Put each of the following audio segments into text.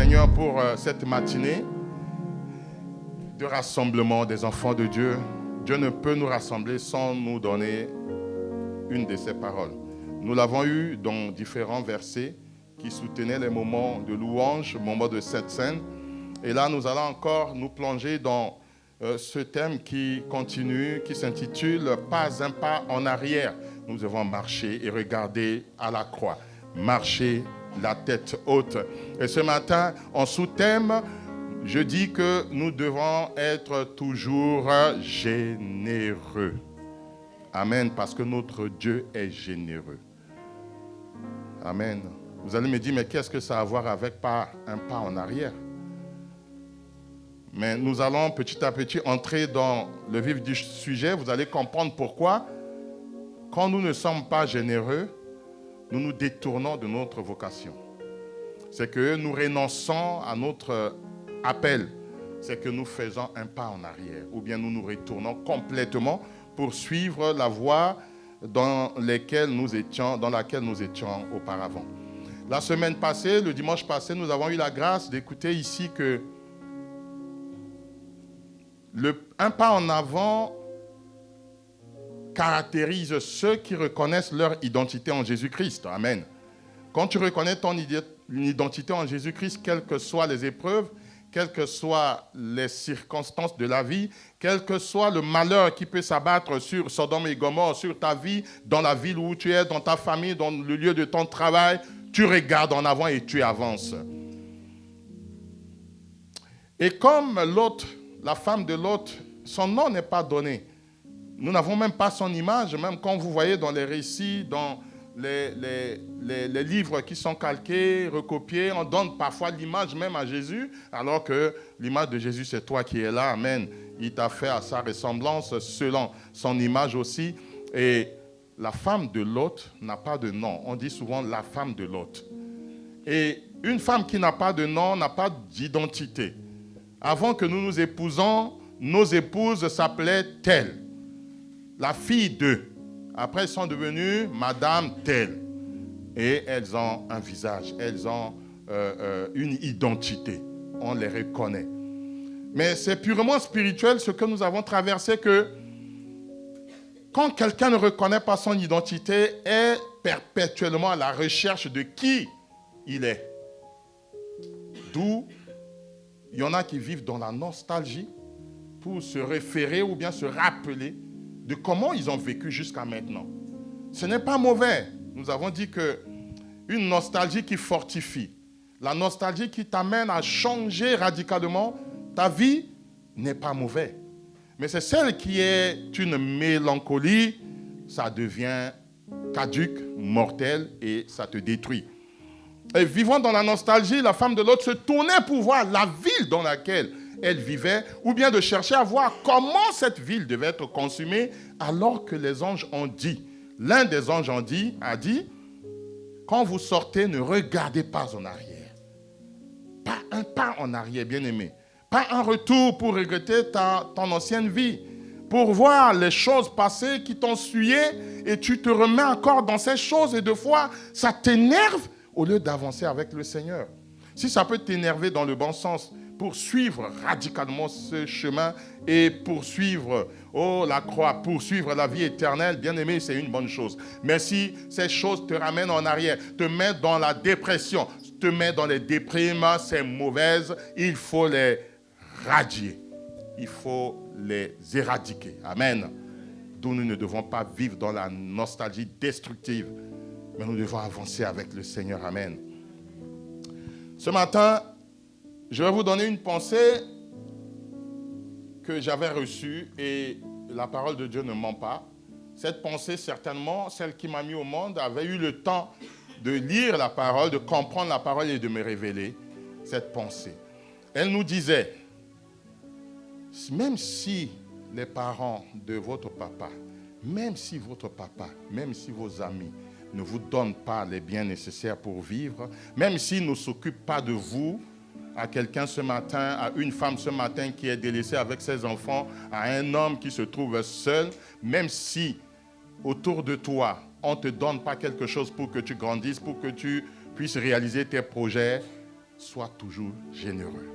Seigneur pour cette matinée de rassemblement des enfants de Dieu. Dieu ne peut nous rassembler sans nous donner une de ses paroles. Nous l'avons eu dans différents versets qui soutenaient les moments de louange, moments de cette scène. Et là, nous allons encore nous plonger dans ce thème qui continue, qui s'intitule « Pas un pas en arrière ». Nous devons marcher et regarder à la croix. Marcher la tête haute. Et ce matin, en sous-thème, je dis que nous devons être toujours généreux. Amen, parce que notre Dieu est généreux. Amen. Vous allez me dire, mais qu'est-ce que ça a à voir avec pas un pas en arrière? Mais nous allons petit à petit entrer dans le vif du sujet. Vous allez comprendre pourquoi. Quand nous ne sommes pas généreux, nous nous détournons de notre vocation. C'est que nous renonçons à notre appel. C'est que nous faisons un pas en arrière. Ou bien nous nous retournons complètement pour suivre la voie dans laquelle nous étions auparavant. La semaine passée, le dimanche passé, nous avons eu la grâce d'écouter ici que un pas en avant caractérise ceux qui reconnaissent leur identité en Jésus-Christ. Amen. Quand tu reconnais ton identité en Jésus-Christ, quelles que soient les épreuves, quelles que soient les circonstances de la vie, quel que soit le malheur qui peut s'abattre sur Sodome et Gomorrhe, sur ta vie, dans la ville où tu es, dans ta famille, dans le lieu de ton travail, tu regardes en avant et tu avances. Et comme l'autre, la femme de l'autre, son nom n'est pas donné. Nous n'avons même pas son image, même quand vous voyez dans les récits, dans les livres qui sont calqués, recopiés, on donne parfois l'image même à Jésus, alors que l'image de Jésus, c'est toi qui es là. Amen. Il t'a fait à sa ressemblance, selon son image aussi. Et la femme de Lot n'a pas de nom. On dit souvent la femme de Lot. Et une femme qui n'a pas de nom n'a pas d'identité. Avant que nous nous épousions, nos épouses s'appelaient telle. La fille de. Après, elles sont devenues madame telle. Et elles ont un visage, elles ont une identité. On les reconnaît. Mais c'est purement spirituel ce que nous avons traversé, que quand quelqu'un ne reconnaît pas son identité, est perpétuellement à la recherche de qui il est. D'où il y en a qui vivent dans la nostalgie pour se référer ou bien se rappeler de comment ils ont vécu jusqu'à maintenant. Ce n'est pas mauvais. Nous avons dit qu'une nostalgie qui fortifie, la nostalgie qui t'amène à changer radicalement ta vie n'est pas mauvais. Mais c'est celle qui est une mélancolie, ça devient caduque, mortel et ça te détruit. Et vivant dans la nostalgie, la femme de l'autre se tournait pour voir la ville dans laquelle elle vivait, ou bien de chercher à voir comment cette ville devait être consumée, alors que les anges ont dit, l'un des anges a dit, quand vous sortez, ne regardez pas en arrière. Pas un pas en arrière, bien-aimé. Pas un retour pour regretter ton ancienne vie, pour voir les choses passées qui t'ont souillé, et tu te remets encore dans ces choses, et deux fois, ça t'énerve au lieu d'avancer avec le Seigneur. Si ça peut t'énerver dans le bon sens, pour suivre radicalement ce chemin et poursuivre la croix, poursuivre la vie éternelle, bien aimé, c'est une bonne chose. Mais si ces choses te ramènent en arrière, te mettent dans la dépression, te mettent dans les déprimes, c'est mauvaise, il faut les radier. Il faut les éradiquer. Amen. D'où nous ne devons pas vivre dans la nostalgie destructive, mais nous devons avancer avec le Seigneur. Amen. Ce matin, je vais vous donner une pensée que j'avais reçue et la parole de Dieu ne ment pas. Cette pensée, certainement, celle qui m'a mis au monde, avait eu le temps de lire la parole, de comprendre la parole et de me révéler cette pensée. Elle nous disait, même si les parents de votre papa, même si votre papa, même si vos amis ne vous donnent pas les biens nécessaires pour vivre, même s'ils ne s'occupent pas de vous, à quelqu'un ce matin, à une femme ce matin qui est délaissée avec ses enfants, à un homme qui se trouve seul, même si autour de toi, on ne te donne pas quelque chose pour que tu grandisses, pour que tu puisses réaliser tes projets, sois toujours généreux.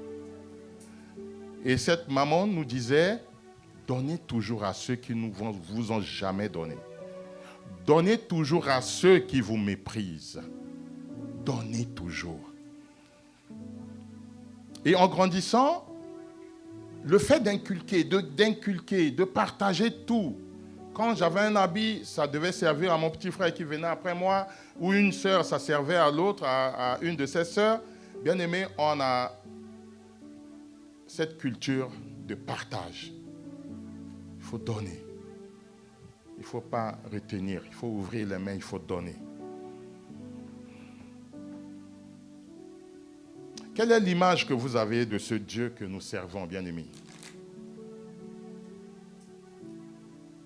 Et cette maman nous disait, donnez toujours à ceux qui ne vous ont jamais donné. Donnez toujours à ceux qui vous méprisent. Donnez toujours. Et en grandissant, le fait d'inculquer, de partager tout. Quand j'avais un habit, ça devait servir à mon petit frère qui venait après moi, ou une sœur, ça servait à l'autre, à une de ses sœurs. Bien aimé, on a cette culture de partage. Il faut donner. Il ne faut pas retenir. Il faut ouvrir les mains, il faut donner. Quelle est l'image que vous avez de ce Dieu que nous servons, bien-aimés?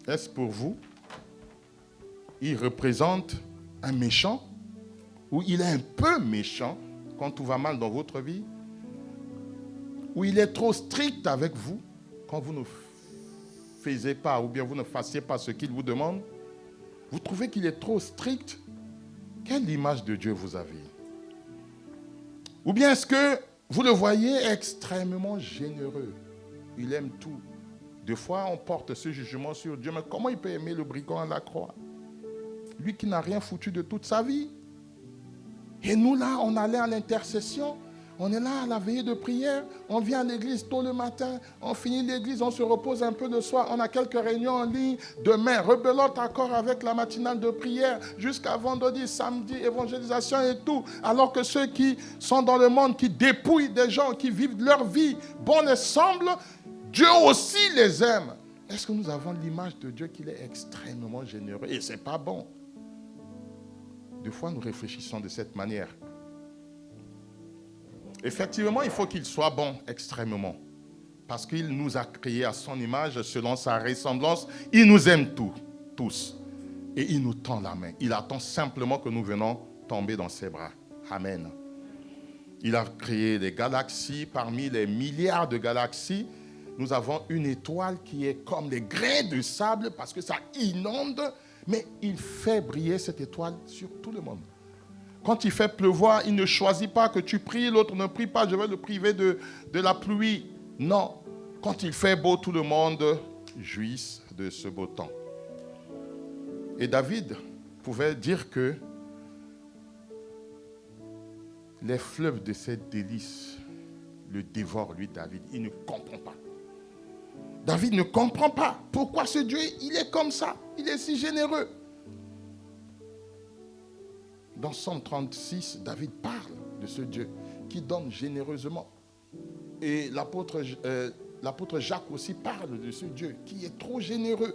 Est-ce pour vous, il représente un méchant ou il est un peu méchant quand tout va mal dans votre vie? Ou il est trop strict avec vous quand vous ne faisiez pas ou bien vous ne fassiez pas ce qu'il vous demande? Vous trouvez qu'il est trop strict? Quelle image de Dieu vous avez? Ou bien est-ce que vous le voyez extrêmement généreux? Il aime tout. Des fois, on porte ce jugement sur Dieu. Mais comment il peut aimer le brigand à la croix? Lui qui n'a rien foutu de toute sa vie. Et nous, là, on allait à l'intercession. On est là à la veillée de prière. On vient à l'église tôt le matin. On finit l'église, on se repose un peu le soir. On a quelques réunions en ligne. Demain, rebelote encore avec la matinale de prière. Jusqu'à vendredi, samedi, évangélisation et tout. Alors que ceux qui sont dans le monde, qui dépouillent des gens, qui vivent leur vie bonne et semble, Dieu aussi les aime. Est-ce que nous avons l'image de Dieu qu'il est extrêmement généreux? Et ce n'est pas bon. Des fois, nous réfléchissons de cette manière. Effectivement, il faut qu'il soit bon, extrêmement. Parce qu'il nous a créés à son image, selon sa ressemblance. Il nous aime tous. Et il nous tend la main. Il attend simplement que nous venons tomber dans ses bras. Amen. Il a créé des galaxies. Parmi les milliards de galaxies, nous avons une étoile qui est comme les grains de sable parce que ça inonde. Mais il fait briller cette étoile sur tout le monde. Quand il fait pleuvoir, il ne choisit pas que tu pries, l'autre ne prie pas, je vais le priver de la pluie. Non. Quand il fait beau, tout le monde jouisse de ce beau temps. Et David pouvait dire que les fleuves de ses délices le dévorent, lui, David. Il ne comprend pas. David ne comprend pas pourquoi ce Dieu, il est comme ça. Il est si généreux. Dans Somme 36, David parle de ce Dieu qui donne généreusement. Et l'apôtre Jacques aussi parle de ce Dieu qui est trop généreux.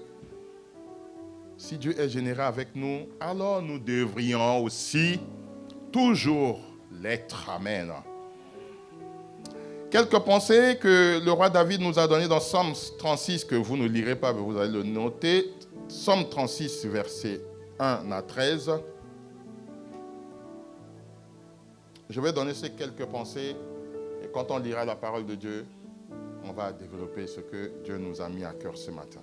Si Dieu est généreux avec nous, alors nous devrions aussi toujours l'être. Amen. Quelques pensées que le roi David nous a données dans Somme 36, que vous ne lirez pas, mais vous allez le noter. Somme 36, versets 1 à 13. Je vais donner ces quelques pensées et quand on lira la parole de Dieu, on va développer ce que Dieu nous a mis à cœur ce matin.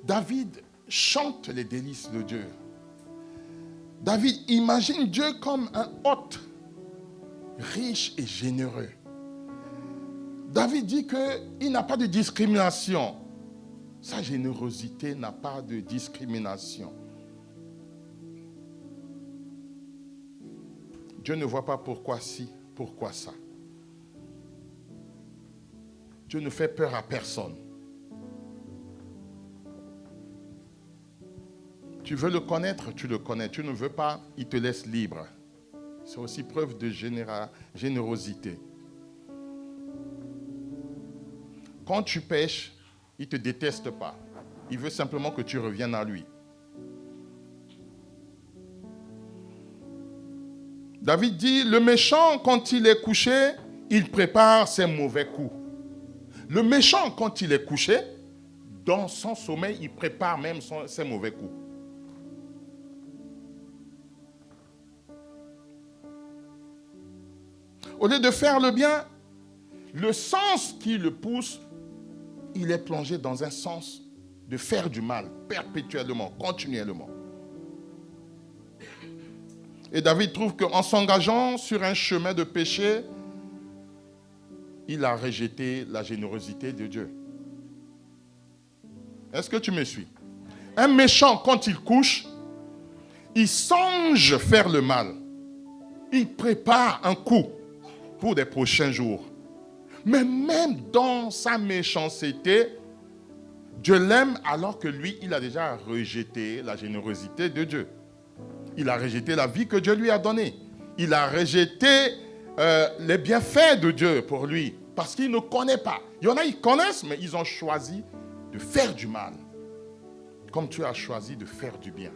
David chante les délices de Dieu. David imagine Dieu comme un hôte, riche et généreux. David dit qu'il n'a pas de discrimination. Sa générosité n'a pas de discrimination. Dieu ne voit pas pourquoi ci, pourquoi ça. Dieu ne fait peur à personne. Tu veux le connaître, tu le connais. Tu ne veux pas, il te laisse libre. C'est aussi preuve de générosité. Quand tu pêches, il ne te déteste pas. Il veut simplement que tu reviennes à lui. David dit, le méchant, quand il est couché, il prépare ses mauvais coups. Le méchant, quand il est couché, dans son sommeil, il prépare même ses mauvais coups. Au lieu de faire le bien, le sens qui le pousse, il est plongé dans un sens de faire du mal, perpétuellement, continuellement. Et David trouve qu'en s'engageant sur un chemin de péché, il a rejeté la générosité de Dieu. Est-ce que tu me suis? Un méchant, quand il couche, il songe faire le mal. Il prépare un coup pour les prochains jours. Mais même dans sa méchanceté, Dieu l'aime alors que lui, il a déjà rejeté la générosité de Dieu. Il a rejeté la vie que Dieu lui a donnée. Il a rejeté les bienfaits de Dieu pour lui parce qu'il ne connaît pas. Il y en a, ils connaissent, mais ils ont choisi de faire du mal. Comme tu as choisi de faire du bien.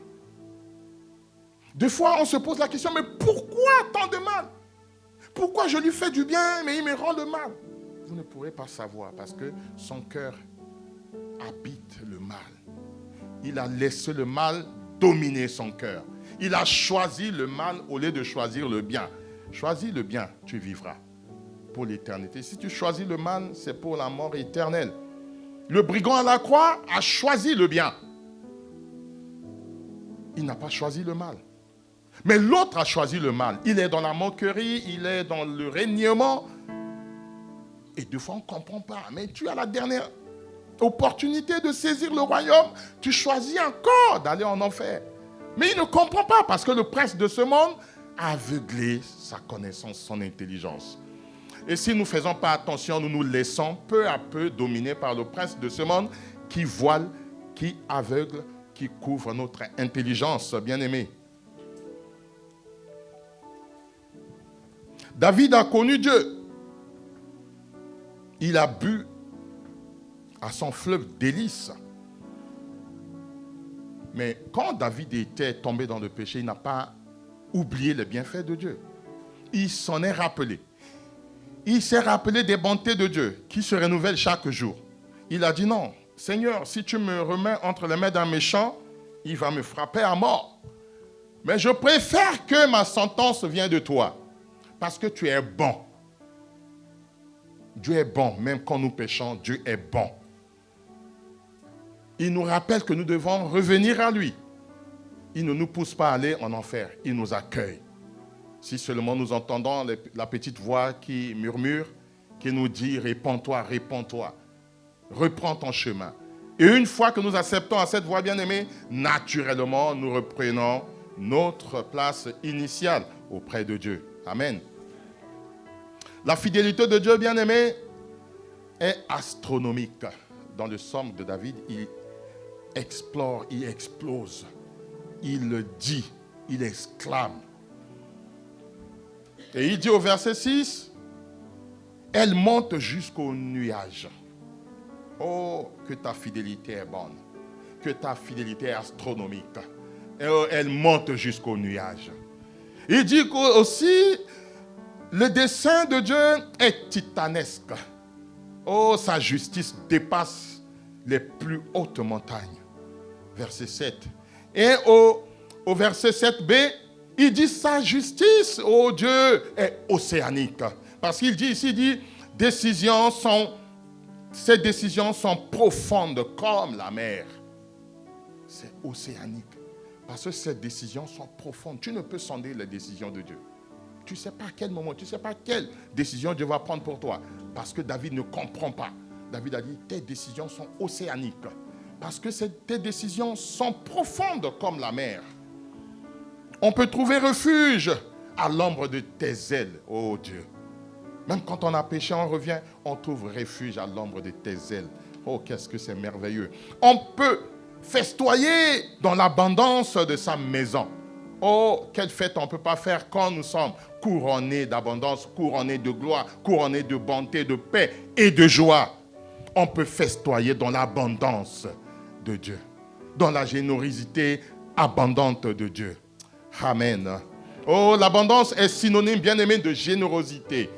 Des fois, on se pose la question, mais pourquoi tant de mal? Pourquoi je lui fais du bien, mais il me rend le mal? Vous ne pourrez pas savoir parce que son cœur habite le mal. Il a laissé le mal dominer son cœur. Il a choisi le mal au lieu de choisir le bien. Choisis le bien, tu vivras pour l'éternité. Si tu choisis le mal, c'est pour la mort éternelle. Le brigand à la croix a choisi le bien. Il n'a pas choisi le mal. Mais l'autre a choisi le mal. Il est dans la moquerie, il est dans le régnement. Et des fois, on ne comprend pas. Mais tu as la dernière opportunité de saisir le royaume. Tu choisis encore d'aller en enfer. Mais il ne comprend pas parce que le prince de ce monde a aveuglé sa connaissance, son intelligence. Et si nous ne faisons pas attention, nous nous laissons peu à peu dominer par le prince de ce monde qui voile, qui aveugle, qui couvre notre intelligence, bien-aimés. David a connu Dieu. Il a bu à son fleuve délices. Mais quand David était tombé dans le péché, il n'a pas oublié les bienfaits de Dieu. Il s'en est rappelé. Il s'est rappelé des bontés de Dieu qui se renouvellent chaque jour. Il a dit non, Seigneur, si tu me remets entre les mains d'un méchant, il va me frapper à mort. Mais je préfère que ma sentence vienne de toi. Parce que tu es bon. Dieu est bon, même quand nous péchons, Dieu est bon. Il nous rappelle que nous devons revenir à lui. Il ne nous pousse pas à aller en enfer, il nous accueille. Si seulement nous entendons la petite voix qui murmure, qui nous dit « Réponds-toi, réponds-toi, reprends ton chemin ». Et une fois que nous acceptons à cette voix bien-aimée, naturellement, nous reprenons notre place initiale auprès de Dieu. Amen. La fidélité de Dieu, bien-aimé, est astronomique. Dans le psaume de David, il explore, il explose, il le dit, il exclame. Et il dit au verset 6, « Elle monte jusqu'au nuage. » Oh, que ta fidélité est bonne, que ta fidélité est astronomique. Et oh, elle monte jusqu'au nuage. Il dit aussi, le dessein de Dieu est titanesque. Oh, sa justice dépasse les plus hautes montagnes. Verset 7. Et au verset 7b, il dit sa justice, oh Dieu, est océanique. Parce qu'il dit ici, il dit, ces décisions sont profondes comme la mer. C'est océanique. Parce que ces décisions sont profondes. Tu ne peux sonder les décisions de Dieu. Tu ne sais pas à quel moment, tu ne sais pas quelle décision Dieu va prendre pour toi. Parce que David ne comprend pas. David a dit, tes décisions sont océaniques. Parce que tes décisions sont profondes comme la mer. On peut trouver refuge à l'ombre de tes ailes, oh Dieu. Même quand on a péché, on revient, on trouve refuge à l'ombre de tes ailes. Oh, qu'est-ce que c'est merveilleux. On peut festoyer dans l'abondance de sa maison. Oh, quelle fête on ne peut pas faire quand nous sommes couronnés d'abondance, couronnés de gloire, couronnés de bonté, de paix et de joie. On peut festoyer dans l'abondance de Dieu, dans la générosité abondante de Dieu. Amen. Oh, l'abondance est synonyme, bien-aimé, de générosité.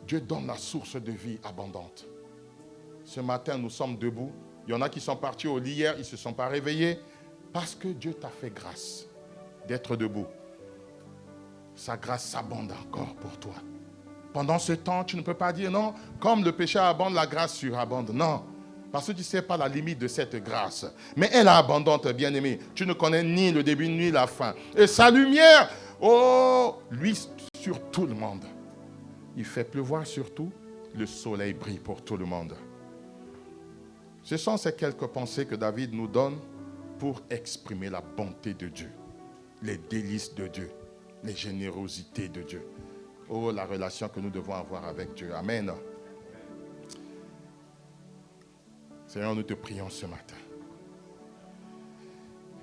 Dieu donne la source de vie abondante. Ce matin, nous sommes debout. Il y en a qui sont partis au lit hier, ils ne se sont pas réveillés parce que Dieu t'a fait grâce d'être debout. Sa grâce s'abonde encore pour toi. Pendant ce temps, tu ne peux pas dire non, comme le péché abonde, la grâce surabonde. Non, Parce que tu ne sais pas la limite de cette grâce. Mais elle est abondante, bien-aimé. Tu ne connais ni le début ni la fin. Et sa lumière, oh, lui sur tout le monde. Il fait pleuvoir sur tout. Le soleil brille pour tout le monde. Ce sont ces quelques pensées que David nous donne pour exprimer la bonté de Dieu, les délices de Dieu, les générosités de Dieu. Oh, la relation que nous devons avoir avec Dieu. Amen. Seigneur, nous te prions ce matin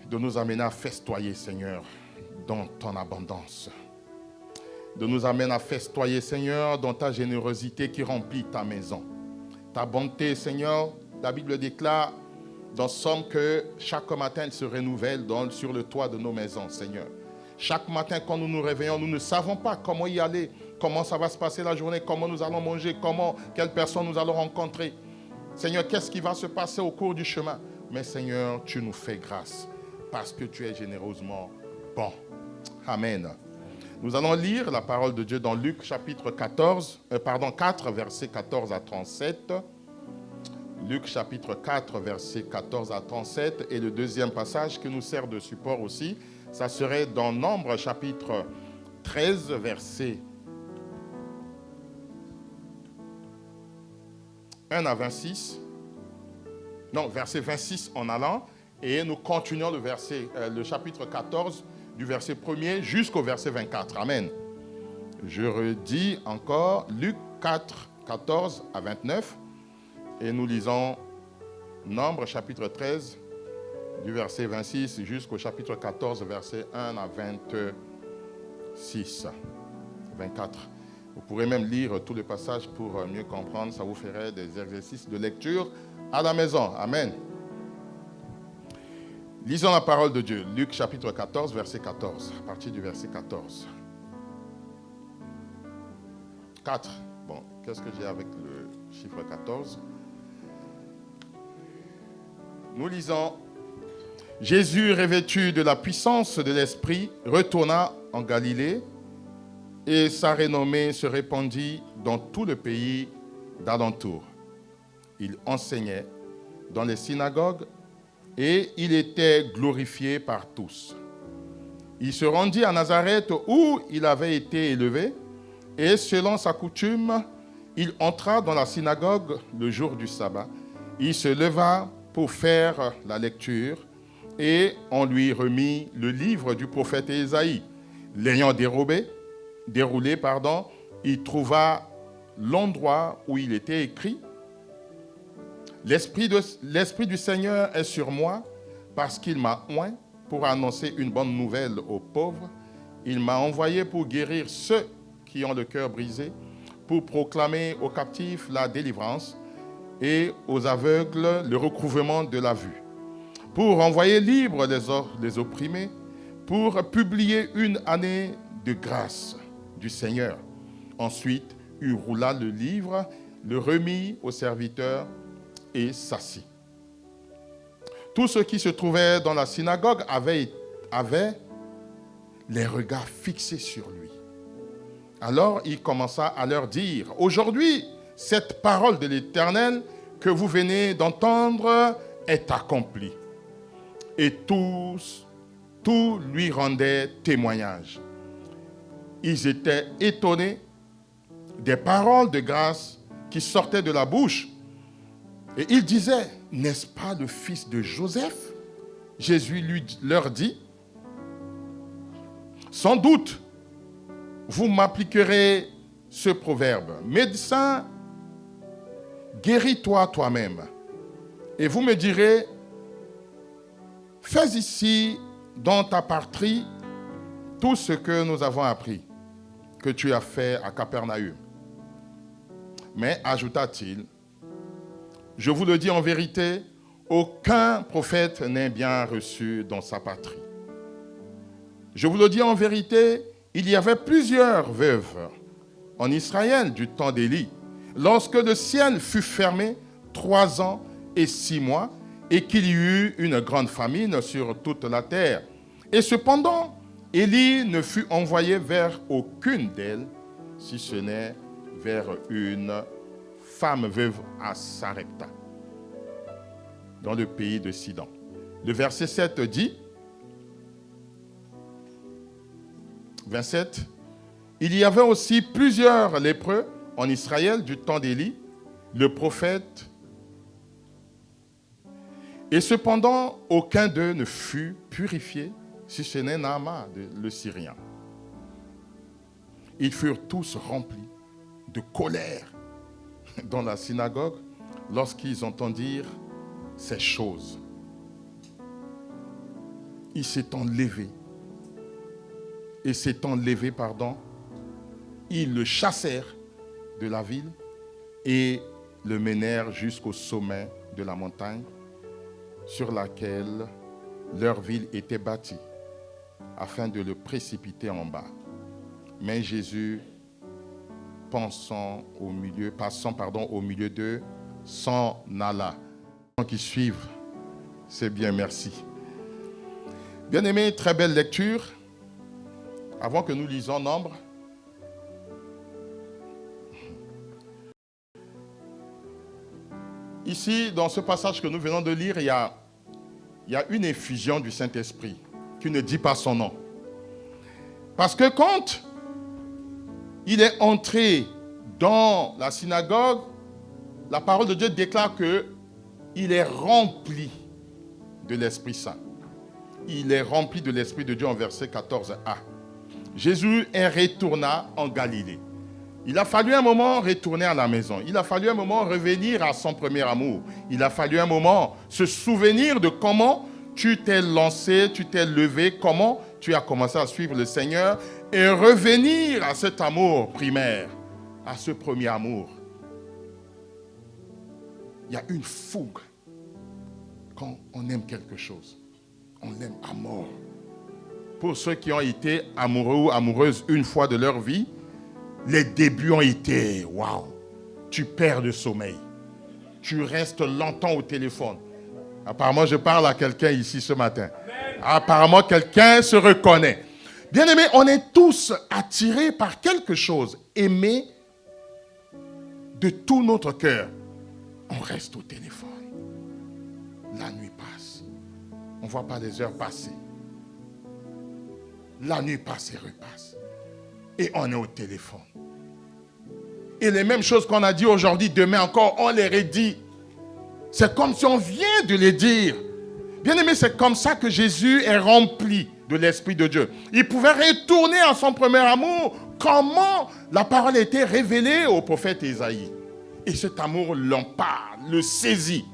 de nous amener à festoyer, Seigneur, dans ton abondance. De nous amener à festoyer, Seigneur, dans ta générosité qui remplit ta maison. Ta bonté, Seigneur, la Bible déclare dans Somme que chaque matin, elle se renouvelle sur le toit de nos maisons, Seigneur. Chaque matin, quand nous nous réveillons, nous ne savons pas comment y aller, comment ça va se passer la journée, comment nous allons manger, quelle personne nous allons rencontrer. Seigneur, qu'est-ce qui va se passer au cours du chemin? Mais Seigneur, tu nous fais grâce parce que tu es généreusement bon. Amen. Nous allons lire la parole de Dieu dans Luc chapitre 4, versets 14 à 37. Luc chapitre 4, versets 14 à 37. Et le deuxième passage qui nous sert de support aussi, ça serait dans Nombre chapitre 13, verset 1 à 26. Non, verset 26 en allant. Et nous continuons le chapitre 14, du verset 1er jusqu'au verset 24. Amen. Je redis encore Luc 4, 14 à 29. Et nous lisons Nombre chapitre 13, du verset 26 jusqu'au chapitre 14, verset 1 à 26, 24. Vous pourrez même lire tout le passage pour mieux comprendre. Ça vous ferait des exercices de lecture à la maison. Amen. Lisons la parole de Dieu. Luc chapitre 14, verset 14. À partir du verset 14. 4. Bon, qu'est-ce que j'ai avec le chiffre 14? Nous lisons. Jésus, revêtu de la puissance de l'Esprit, retourna en Galilée et sa renommée se répandit dans tout le pays d'alentour. Il enseignait dans les synagogues et il était glorifié par tous. Il se rendit à Nazareth où il avait été élevé et selon sa coutume, il entra dans la synagogue le jour du sabbat. Il se leva pour faire la lecture et on lui remit le livre du prophète Ésaïe. L'ayant déroulé, il trouva l'endroit où il était écrit « L'Esprit du Seigneur est sur moi parce qu'il m'a oint pour annoncer une bonne nouvelle aux pauvres. Il m'a envoyé pour guérir ceux qui ont le cœur brisé, pour proclamer aux captifs la délivrance et aux aveugles le recouvrement de la vue, pour envoyer libres les opprimés, pour publier une année de grâce du Seigneur. » Ensuite, il roula le livre, le remit au serviteur et s'assit. Tous ceux qui se trouvaient dans la synagogue avaient les regards fixés sur lui. Alors il commença à leur dire « Aujourd'hui, cette parole de l'Éternel que vous venez d'entendre est accomplie. » Et tout lui rendait témoignage. Ils étaient étonnés des paroles de grâce qui sortaient de la bouche. Et ils disaient, n'est-ce pas le fils de Joseph? Jésus leur dit, sans doute, vous m'appliquerez ce proverbe. Médecin, guéris-toi toi-même. Et vous me direz, fais ici dans ta patrie tout ce que nous avons appris, que tu as fait à Capernaüm. Mais, ajouta-t-il, je vous le dis en vérité, aucun prophète n'est bien reçu dans sa patrie. Je vous le dis en vérité, il y avait plusieurs veuves en Israël du temps d'Élie, lorsque le ciel fut fermé 3 ans et 6 mois, et qu'il y eut une grande famine sur toute la terre. Et cependant, Élie ne fut envoyé vers aucune d'elles, si ce n'est vers une femme veuve à Sarepta. dans le pays de Sidon. Le verset 7 dit, 27, il y avait aussi plusieurs lépreux en Israël du temps d'Élie, le prophète, et cependant aucun d'eux ne fut purifié, si ce n'est Naaman, le Syrien. Ils furent tous remplis de colère dans la synagogue lorsqu'ils entendirent ces choses. Ils s'étant levés, ils le chassèrent de la ville et le menèrent jusqu'au sommet de la montagne sur laquelle leur ville était bâtie, afin de le précipiter en bas. Mais Jésus, passant au milieu d'eux, s'en alla. Qui suivent, c'est bien, merci. Bien-aimés, très belle lecture. Avant que nous lisions Nombre, ici, dans ce passage que nous venons de lire, il y a une effusion du Saint-Esprit qui ne dit pas son nom. Parce que quand il est entré dans la synagogue, la parole de Dieu déclare qu'il est rempli de l'Esprit Saint. Il est rempli de l'Esprit de Dieu en verset 14a. Jésus est retourné en Galilée. Il a fallu un moment retourner à la maison. Il a fallu un moment revenir à son premier amour. Il a fallu un moment se souvenir de comment tu t'es lancé, tu t'es levé, comment tu as commencé à suivre le Seigneur et revenir à cet amour primaire, à ce premier amour. Il y a une fougue quand on aime quelque chose. On l'aime à mort. Pour ceux qui ont été amoureux ou amoureuses une fois de leur vie, les débuts ont été, waouh, tu perds le sommeil. Tu restes longtemps au téléphone. Apparemment, je parle à quelqu'un ici ce matin. Apparemment, quelqu'un se reconnaît. Bien aimé, on est tous attirés par quelque chose, aimés de tout notre cœur. On reste au téléphone. La nuit passe. On ne voit pas les heures passer. La nuit passe et repasse. Et on est au téléphone. Et les mêmes choses qu'on a dit aujourd'hui, demain encore, on les redit. C'est comme si on vient de les dire. Bien aimé, c'est comme ça que Jésus est rempli de l'Esprit de Dieu. Il pouvait retourner à son premier amour. Comment la parole était révélée au prophète Ésaïe. Et cet amour l'empare, le saisit.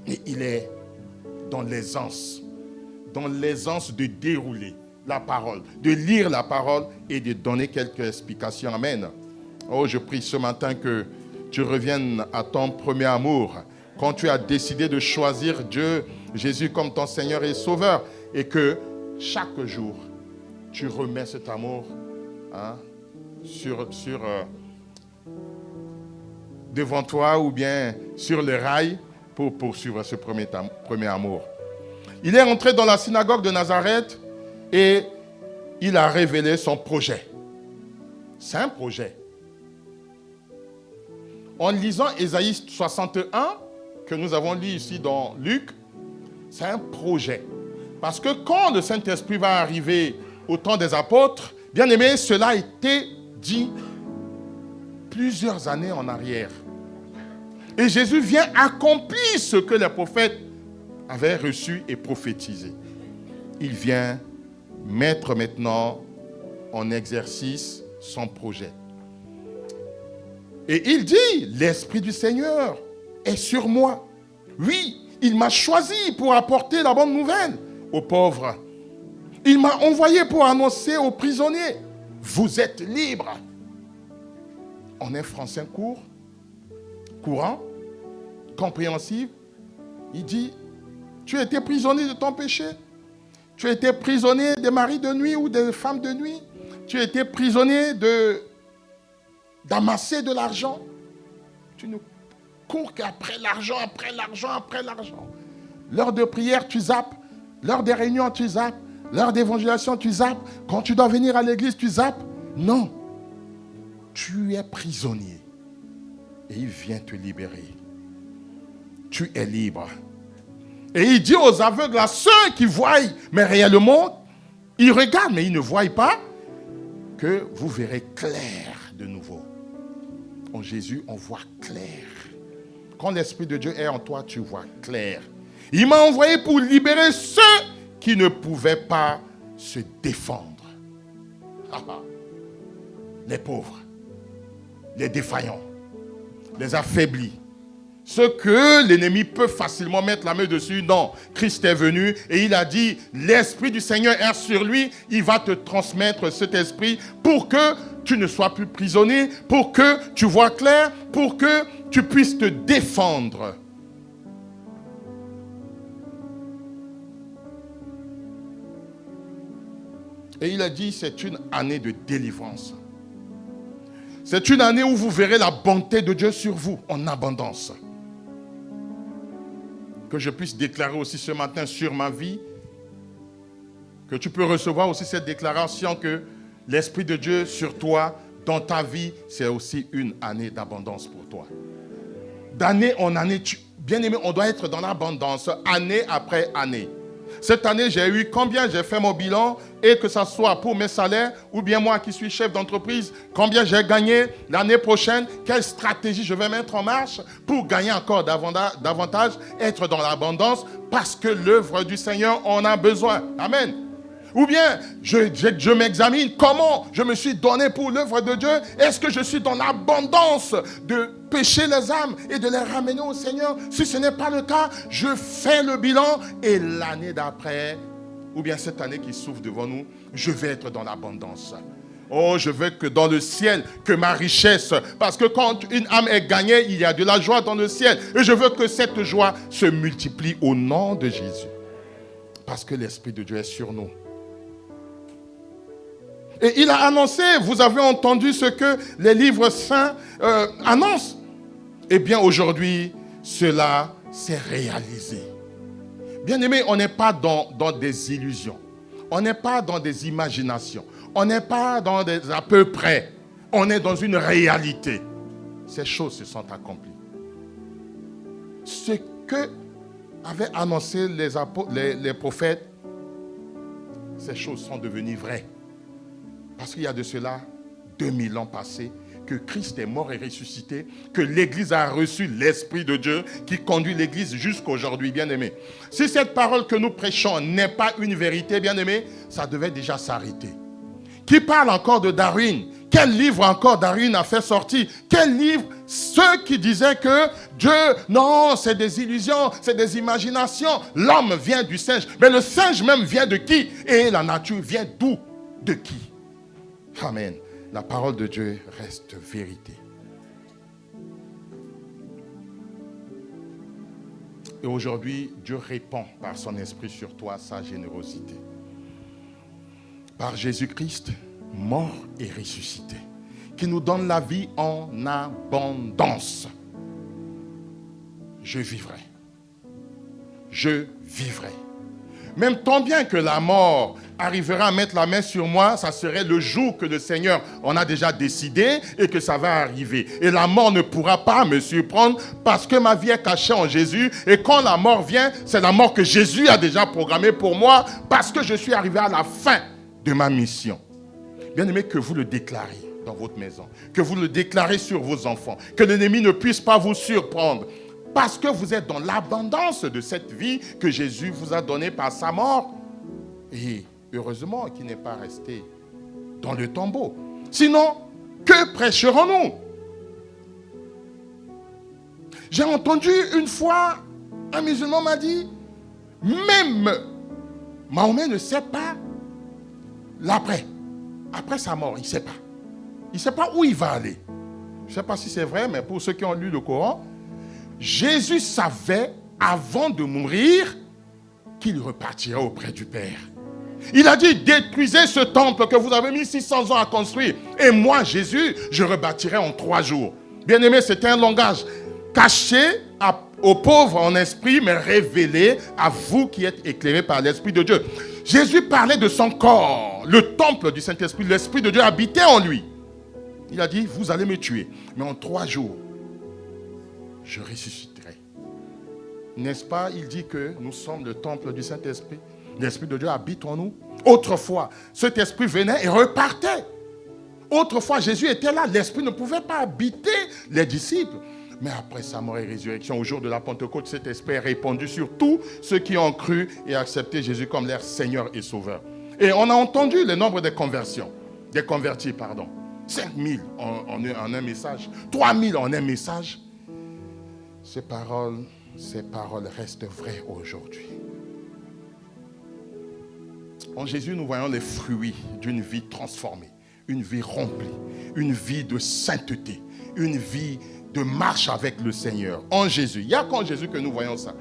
Et il est dans l'aisance de dérouler la parole, de lire la parole et de donner quelques explications. Amen. Oh, je prie ce matin que tu reviennes à ton premier amour. Quand tu as décidé de choisir Dieu, Jésus comme ton Seigneur et Sauveur, et que chaque jour, tu remets cet amour devant toi ou bien sur le rail pour poursuivre ce premier amour. Il est entré dans la synagogue de Nazareth et il a révélé son projet. C'est un projet. En lisant Ésaïe 61, que nous avons lu ici dans Luc, c'est un projet. Parce que quand le Saint-Esprit va arriver au temps des apôtres, bien aimé, cela a été dit plusieurs années en arrière. Et Jésus vient accomplir ce que les prophètes avaient reçu et prophétisé. Il vient mettre maintenant en exercice son projet. Et il dit, l'Esprit du Seigneur est sur moi. Oui, il m'a choisi pour apporter la bonne nouvelle aux pauvres. Il m'a envoyé pour annoncer aux prisonniers, vous êtes libres. En un français courant, compréhensible, il dit, tu étais prisonnier de ton péché. Tu étais prisonnier des maris de nuit ou des femmes de nuit. Tu étais prisonnier d'amasser de l'argent. Tu ne cours qu'après l'argent, après l'argent, après l'argent. L'heure de prière, tu zappes. L'heure des réunions, tu zappes. L'heure d'évangélisation, tu zappes. Quand tu dois venir à l'église, tu zappes. Non. Tu es prisonnier. Et il vient te libérer. Tu es libre. Et il dit aux aveugles, à ceux qui voient, mais réellement, ils regardent, mais ils ne voient pas, que vous verrez clair de nouveau. En Jésus, on voit clair. Quand l'Esprit de Dieu est en toi, tu vois clair. Il m'a envoyé pour libérer ceux qui ne pouvaient pas se défendre. Les pauvres, les défaillants, les affaiblis, ceux que l'ennemi peut facilement mettre la main dessus. Non, Christ est venu et il a dit, l'Esprit du Seigneur est sur lui, il va te transmettre cet esprit pour que tu ne sois plus prisonnier, pour que tu vois clair, pour que tu puisses te défendre. Et il a dit, c'est une année de délivrance. C'est une année où vous verrez la bonté de Dieu sur vous en abondance. Que je puisse déclarer aussi ce matin sur ma vie, que tu peux recevoir aussi cette déclaration que l'Esprit de Dieu sur toi, dans ta vie, c'est aussi une année d'abondance pour toi. D'année en année, bien aimé, on doit être dans l'abondance, année après année. Cette année, j'ai eu combien j'ai fait mon bilan, et que ce soit pour mes salaires, ou bien moi qui suis chef d'entreprise, combien j'ai gagné l'année prochaine, quelle stratégie je vais mettre en marche pour gagner encore davantage, être dans l'abondance, parce que l'œuvre du Seigneur en a besoin. Amen. Ou bien, je m'examine comment je me suis donné pour l'œuvre de Dieu. Est-ce que je suis dans l'abondance de pêcher les âmes et de les ramener au Seigneur? Si ce n'est pas le cas, je fais le bilan et l'année d'après, ou bien cette année qui s'ouvre devant nous, je vais être dans l'abondance. Oh, je veux que dans le ciel, que ma richesse, parce que quand une âme est gagnée, il y a de la joie dans le ciel. Et je veux que cette joie se multiplie au nom de Jésus. Parce que l'Esprit de Dieu est sur nous. Et il a annoncé, vous avez entendu ce que les livres saints annoncent. Eh bien aujourd'hui, cela s'est réalisé. Bien aimé, on n'est pas dans des illusions. On n'est pas dans des imaginations. On n'est pas dans des à peu près. On est dans une réalité. Ces choses se sont accomplies. Ce que avaient annoncé les prophètes, ces choses sont devenues vraies. Parce qu'il y a de cela 2000 ans passés, que Christ est mort et ressuscité, que l'Église a reçu l'Esprit de Dieu qui conduit l'Église jusqu'à aujourd'hui, bien-aimés. Si cette parole que nous prêchons n'est pas une vérité, bien-aimés, ça devait déjà s'arrêter. Qui parle encore de Darwin? Quel livre encore Darwin a fait sortir? Quel livre? Ceux qui disaient que Dieu, non, c'est des illusions, c'est des imaginations. L'homme vient du singe. Mais le singe même vient de qui? Et la nature vient d'où? De qui? Amen. La parole de Dieu reste vérité. Et aujourd'hui, Dieu répand par son esprit sur toi sa générosité. Par Jésus-Christ, mort et ressuscité, qui nous donne la vie en abondance. Je vivrai. Je vivrai. Même tant bien que la mort arrivera à mettre la main sur moi, ça serait le jour que le Seigneur en a déjà décidé et que ça va arriver. Et la mort ne pourra pas me surprendre parce que ma vie est cachée en Jésus. Et quand la mort vient, c'est la mort que Jésus a déjà programmée pour moi parce que je suis arrivé à la fin de ma mission. Bien-aimé, que vous le déclarez dans votre maison, que vous le déclarez sur vos enfants, que l'ennemi ne puisse pas vous surprendre. Parce que vous êtes dans l'abondance de cette vie que Jésus vous a donnée par sa mort. Et heureusement qu'il n'est pas resté dans le tombeau. Sinon, que prêcherons-nous? J'ai entendu une fois, un musulman m'a dit, même Mahomet ne sait pas l'après. Après sa mort, il ne sait pas. Il ne sait pas où il va aller. Je ne sais pas si c'est vrai, mais pour ceux qui ont lu le Coran, Jésus savait, avant de mourir, qu'il repartirait auprès du Père. Il a dit, détruisez ce temple que vous avez mis 600 ans à construire. Et moi, Jésus, je rebâtirai en 3 jours. Bien-aimé, c'est un langage caché aux pauvres en esprit, mais révélé à vous qui êtes éclairés par l'Esprit de Dieu. Jésus parlait de son corps, le temple du Saint-Esprit. L'Esprit de Dieu habitait en lui. Il a dit, vous allez me tuer, mais en 3 jours, je ressusciterai. N'est-ce pas? Il dit que nous sommes le temple du Saint-Esprit. L'Esprit de Dieu habite en nous. Autrefois, cet esprit venait et repartait. Autrefois, Jésus était là. L'Esprit ne pouvait pas habiter les disciples. Mais après sa mort et résurrection, au jour de la Pentecôte, cet esprit est répandu sur tous ceux qui ont cru et accepté Jésus comme leur Seigneur et Sauveur. Et on a entendu le nombre des conversions. Des convertis, pardon. 5000 en un message. 3000 en un message. Ces paroles restent vraies aujourd'hui. En Jésus, nous voyons les fruits d'une vie transformée, une vie remplie, une vie de sainteté, une vie de marche avec le Seigneur. En Jésus. Il n'y a qu'en Jésus que nous voyons ça.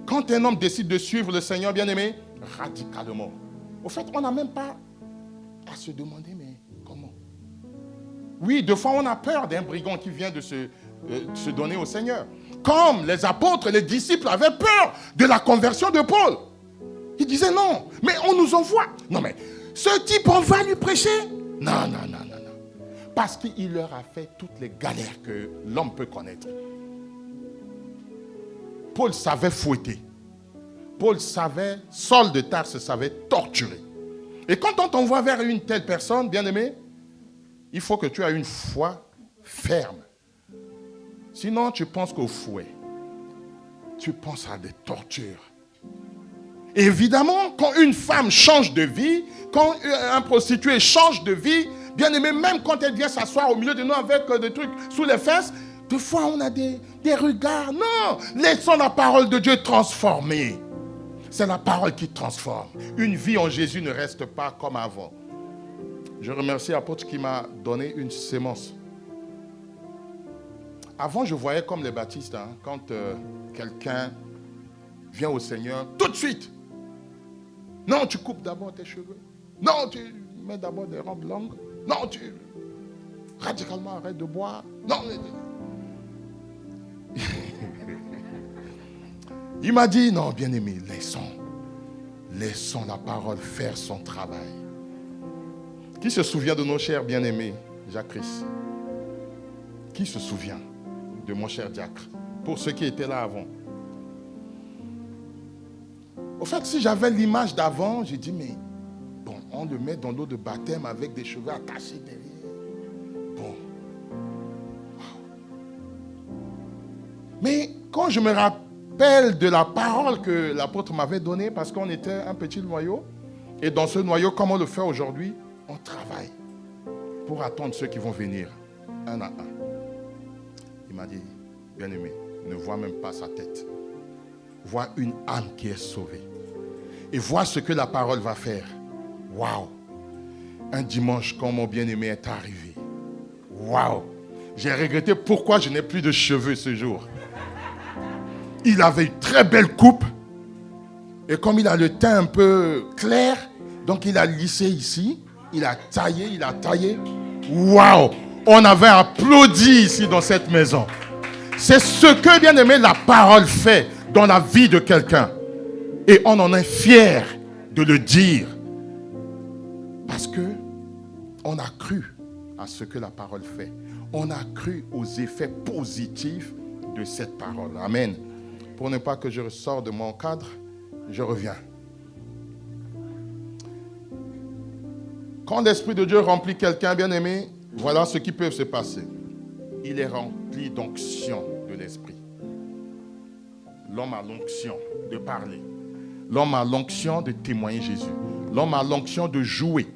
Quand un homme décide de suivre le Seigneur, bien-aimé, radicalement. Au fait, on n'a même pas à se demander, mais comment? Oui, des fois, on a peur d'un brigand qui vient de se donner au Seigneur. Comme les apôtres, les disciples avaient peur de la conversion de Paul. Ils disaient non, mais on nous envoie. Non, mais ce type, on va lui prêcher. Non. Parce qu'il leur a fait toutes les galères que l'homme peut connaître. Paul savait fouetter. Paul savait, Saul de Tarse savait torturer. Et quand on t'envoie vers une telle personne, bien-aimé, il faut que tu aies une foi ferme. Sinon, tu penses qu'au fouet. Tu penses à des tortures. Évidemment, quand une femme change de vie, quand un prostitué change de vie, bien aimé, même quand elle vient s'asseoir au milieu de nous avec des trucs sous les fesses, des fois on a des regards. Non, laissons la parole de Dieu transformer. C'est la parole qui transforme. Une vie en Jésus ne reste pas comme avant. Je remercie l'apôtre qui m'a donné une sémence. Avant, je voyais comme les baptistes, quand quelqu'un vient au Seigneur, tout de suite. Non, tu coupes d'abord tes cheveux. Non, tu mets d'abord des robes longues. Non, tu radicalement arrêtes de boire. Non. Il m'a dit, non, bien-aimé, laissons la parole faire son travail. Qui se souvient de nos chers bien-aimés, Jacques Christ? Qui se souvient de mon cher diacre? Pour ceux qui étaient là avant. Au fait, si j'avais l'image d'avant, j'ai dit, mais bon, on le met dans l'eau de baptême avec des cheveux attachés derrière. Bon. Mais quand je me rappelle de la parole que l'apôtre m'avait donnée, parce qu'on était un petit noyau, et dans ce noyau, comme on le fait aujourd'hui, on travaille pour attendre ceux qui vont venir, un à un. Il m'a dit, bien-aimé, ne vois même pas sa tête. Vois une âme qui est sauvée. Et vois ce que la parole va faire. Waouh! Un dimanche, quand mon bien-aimé est arrivé. Waouh! J'ai regretté pourquoi je n'ai plus de cheveux ce jour. Il avait une très belle coupe. Et comme il a le teint un peu clair, donc il a lissé ici. Il a taillé. Waouh! On avait applaudi ici dans cette maison. C'est ce que, bien aimé, la parole fait dans la vie de quelqu'un. Et on en est fier de le dire. Parce que on a cru à ce que la parole fait. On a cru aux effets positifs de cette parole. Amen. Pour ne pas que je ressors de mon cadre, je reviens. Quand l'Esprit de Dieu remplit quelqu'un, bien aimé, voilà ce qui peut se passer. Il est rempli d'onction de l'Esprit. L'homme a l'onction de parler. L'homme a l'onction de témoigner Jésus. L'homme a l'onction de jouer.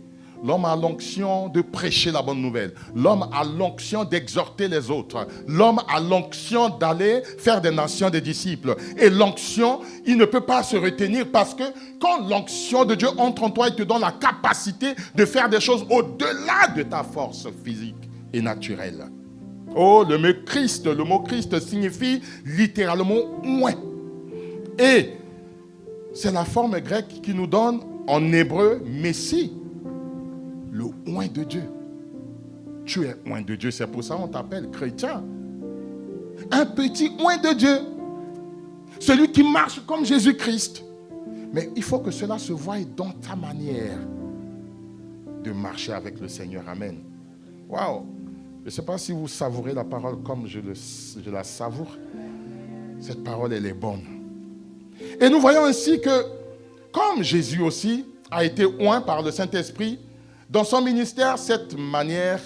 L'homme a l'onction de prêcher la bonne nouvelle. L'homme a l'onction d'exhorter les autres. L'homme a l'onction d'aller faire des nations des disciples. Et l'onction, il ne peut pas se retenir parce que quand l'onction de Dieu entre en toi, il te donne la capacité de faire des choses au-delà de ta force physique et naturelle. Oh, le mot Christ signifie littéralement oint. Et c'est la forme grecque qui nous donne en hébreu Messie, le oint de Dieu. Tu es oint de Dieu, c'est pour ça qu'on t'appelle chrétien. Un petit oint de Dieu. Celui qui marche comme Jésus-Christ. Mais il faut que cela se voie dans ta manière de marcher avec le Seigneur. Amen. Waouh! Je ne sais pas si vous savourez la parole comme je la savoure. cette parole, elle est bonne. Et nous voyons ainsi que, comme Jésus aussi a été oint par le Saint-Esprit, dans son ministère, cette manière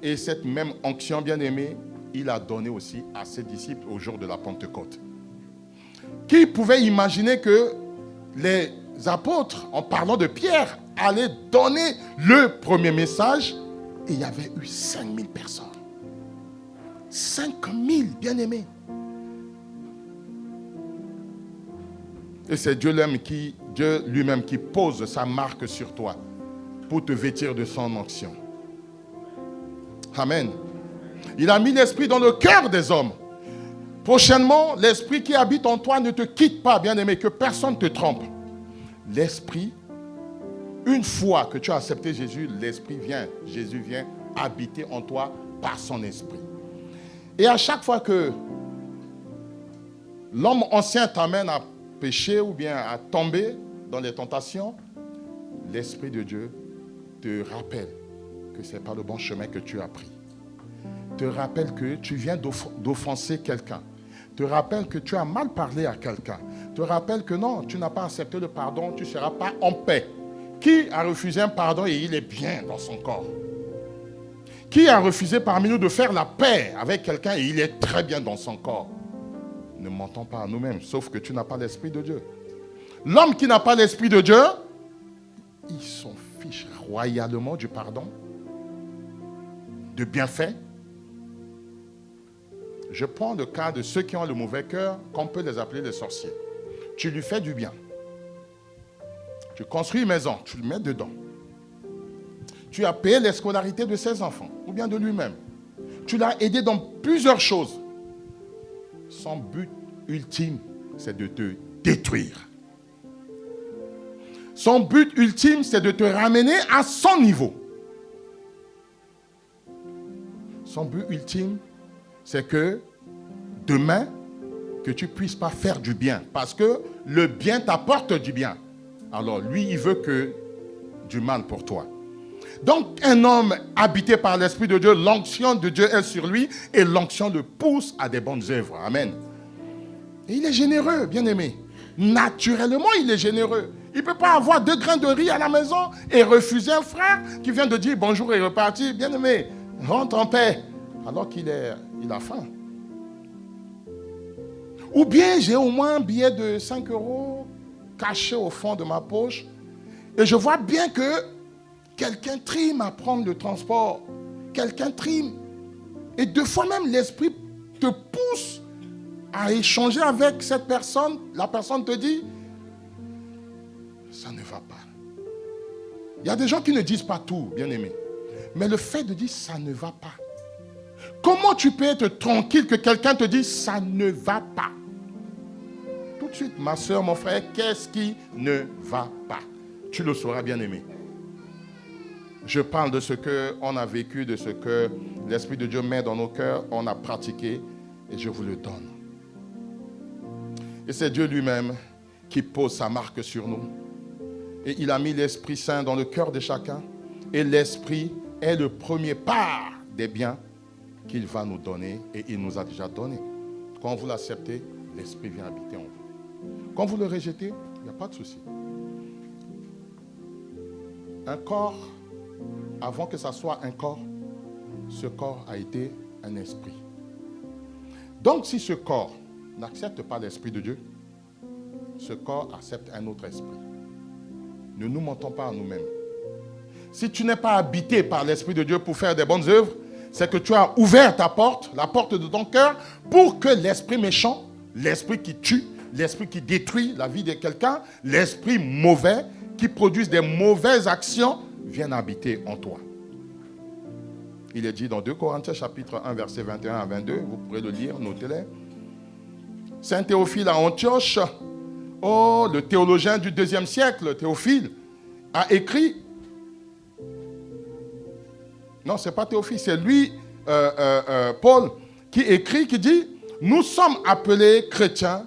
et cette même onction bien-aimée, il a donné aussi à ses disciples au jour de la Pentecôte. Qui pouvait imaginer que les apôtres, en parlant de Pierre, allaient donner le premier message et il y avait eu 5000 personnes. 5000, bien-aimés. Et c'est Dieu lui-même qui pose sa marque sur toi pour te vêtir de son onction. Amen. Il a mis l'esprit dans le cœur des hommes. Prochainement, l'esprit qui habite en toi ne te quitte pas, bien-aimé, que personne ne te trompe. L'esprit, une fois que tu as accepté Jésus, Jésus vient habiter en toi par son esprit. Et à chaque fois que l'homme ancien t'amène à pécher ou bien à tomber dans les tentations, l'Esprit de Dieu te rappelle que ce n'est pas le bon chemin que tu as pris. Te rappelle que tu viens d'offenser quelqu'un. Te rappelle que tu as mal parlé à quelqu'un. Te rappelle que non, tu n'as pas accepté le pardon, tu ne seras pas en paix. Qui a refusé un pardon et il est bien dans son corps? Qui a refusé parmi nous de faire la paix avec quelqu'un et il est très bien dans son corps? Ne mentons pas à nous-mêmes, sauf que tu n'as pas l'Esprit de Dieu. L'homme qui n'a pas l'Esprit de Dieu, il s'en fiche royalement du pardon, de bienfait. Je prends le cas de ceux qui ont le mauvais cœur, qu'on peut les appeler les sorciers. Tu lui fais du bien. Tu construis une maison, tu le mets dedans. Tu as payé les scolarités de ses enfants, ou bien de lui-même. Tu l'as aidé dans plusieurs choses. Son but ultime, c'est de te détruire. Son but ultime, c'est de te ramener à son niveau. Son but ultime, c'est que demain, que tu ne puisses pas faire du bien. Parce que le bien t'apporte du bien. Alors lui, il veut que du mal pour toi. Donc, un homme habité par l'Esprit de Dieu, l'onction de Dieu est sur lui et l'onction le pousse à des bonnes œuvres. Amen. Et il est généreux, bien-aimé. Naturellement, il est généreux. Il ne peut pas avoir 2 grains de riz à la maison et refuser un frère qui vient de dire bonjour et repartir. Bien-aimé, rentre en paix. Alors qu'il a faim. Ou bien j'ai au moins un billet de 5 € caché au fond de ma poche et je vois bien que quelqu'un trime à prendre le transport. Quelqu'un trime. Et 2 fois même, l'esprit te pousse à échanger avec cette personne. La personne te dit, ça ne va pas. Il y a des gens qui ne disent pas tout, bien aimé. Mais le fait de dire, ça ne va pas. Comment tu peux être tranquille que quelqu'un te dise, ça ne va pas? Tout de suite, ma soeur, mon frère, qu'est-ce qui ne va pas? Tu le sauras, bien aimé. Je parle de ce qu'on a vécu, de ce que l'Esprit de Dieu met dans nos cœurs, on a pratiqué et je vous le donne. Et c'est Dieu lui-même qui pose sa marque sur nous. Et il a mis l'Esprit Saint dans le cœur de chacun. Et l'Esprit est le premier part des biens qu'il va nous donner et il nous a déjà donné. Quand vous l'acceptez, l'Esprit vient habiter en vous. Quand vous le rejetez, il n'y a pas de souci. Un corps, avant que ça soit un corps, ce corps a été un esprit. Donc si ce corps n'accepte pas l'Esprit de Dieu, ce corps accepte un autre esprit. Ne nous mentons pas à nous-mêmes. Si tu n'es pas habité par l'Esprit de Dieu pour faire des bonnes œuvres, c'est que tu as ouvert ta porte, la porte de ton cœur, pour que l'esprit méchant, l'esprit qui tue, l'esprit qui détruit la vie de quelqu'un, l'esprit mauvais, qui produise des mauvaises actions, vienne habiter en toi. Il est dit dans 2 Corinthiens chapitre 1, versets 21 à 22, vous pourrez le lire, notez-les. Saint Théophile à Antioche, le théologien du 2e siècle, Théophile, a écrit, non, ce n'est pas Théophile, c'est lui, Paul, qui écrit, qui dit, nous sommes appelés chrétiens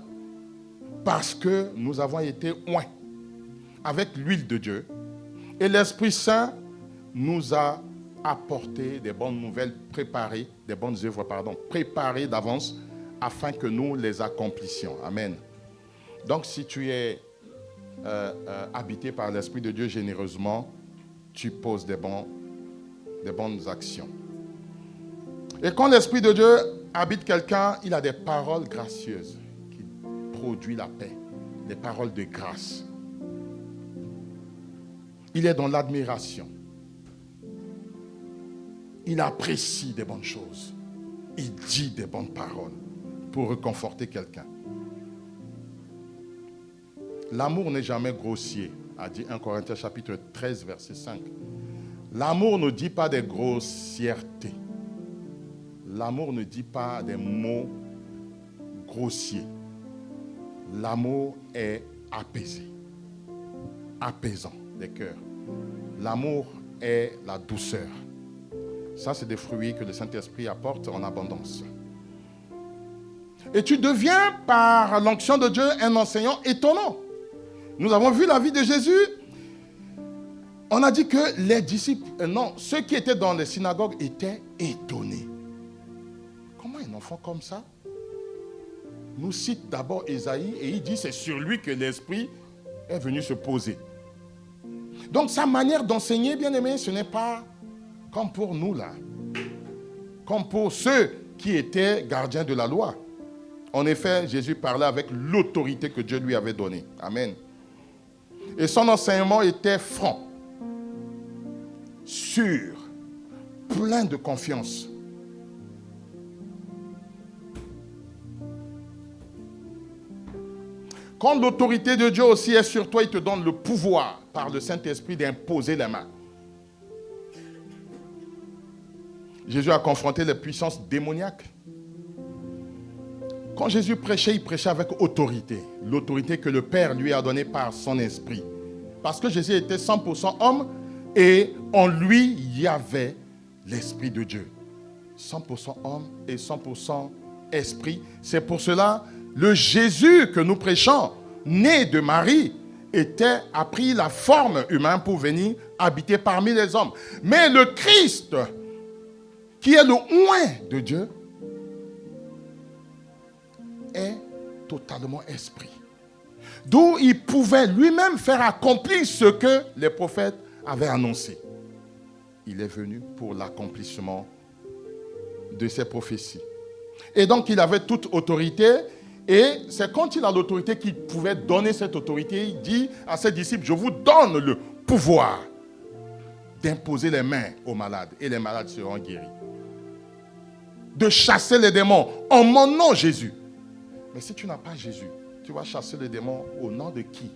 parce que nous avons été oints avec l'huile de Dieu. Et l'Esprit Saint nous a apporté des bonnes nouvelles préparées, des bonnes œuvres, préparées d'avance, afin que nous les accomplissions. Amen. Donc si tu es habité par l'Esprit de Dieu généreusement, tu poses des bonnes actions. Et quand l'Esprit de Dieu habite quelqu'un, il a des paroles gracieuses qui produisent la paix, des paroles de grâce. Il est dans l'admiration. Il apprécie des bonnes choses. Il dit des bonnes paroles pour réconforter quelqu'un. L'amour n'est jamais grossier, a dit 1 Corinthiens chapitre 13, verset 5. L'amour ne dit pas des grossièretés. L'amour ne dit pas des mots grossiers. L'amour est apaisé, apaisant des cœurs. L'amour est la douceur. Ça, c'est des fruits que le Saint-Esprit apporte en abondance. Et tu deviens, par l'onction de Dieu, un enseignant étonnant. Nous avons vu la vie de Jésus. On a dit que les disciples, ceux qui étaient dans les synagogues étaient étonnés. Comment un enfant comme ça nous cite d'abord Ésaïe et il dit c'est sur lui que l'Esprit est venu se poser. Donc sa manière d'enseigner, bien aimé, ce n'est pas comme pour nous là, comme pour ceux qui étaient gardiens de la loi. En effet, Jésus parlait avec l'autorité que Dieu lui avait donnée. Amen. Et son enseignement était franc, sûr, plein de confiance. Quand l'autorité de Dieu aussi est sur toi, il te donne le pouvoir par le Saint-Esprit d'imposer les mains. Jésus a confronté les puissances démoniaques. Quand Jésus prêchait, il prêchait avec autorité. L'autorité que le Père lui a donnée par son esprit. Parce que Jésus était 100% homme et en lui, il y avait l'Esprit de Dieu. 100% homme et 100% esprit. C'est pour cela, le Jésus que nous prêchons, né de Marie, a pris la forme humaine pour venir habiter parmi les hommes. Mais le Christ, qui est le oint de Dieu, est totalement esprit. D'où il pouvait lui-même faire accomplir ce que les prophètes avaient annoncé. Il est venu pour l'accomplissement de ces prophéties. Et donc il avait toute autorité. Et c'est quand il a l'autorité qu'il pouvait donner cette autorité. Il dit à ses disciples, je vous donne le pouvoir d'imposer les mains aux malades. Et les malades seront guéris. De chasser les démons en mon nom, Jésus. Mais si tu n'as pas Jésus, tu vas chasser les démons au nom de qui?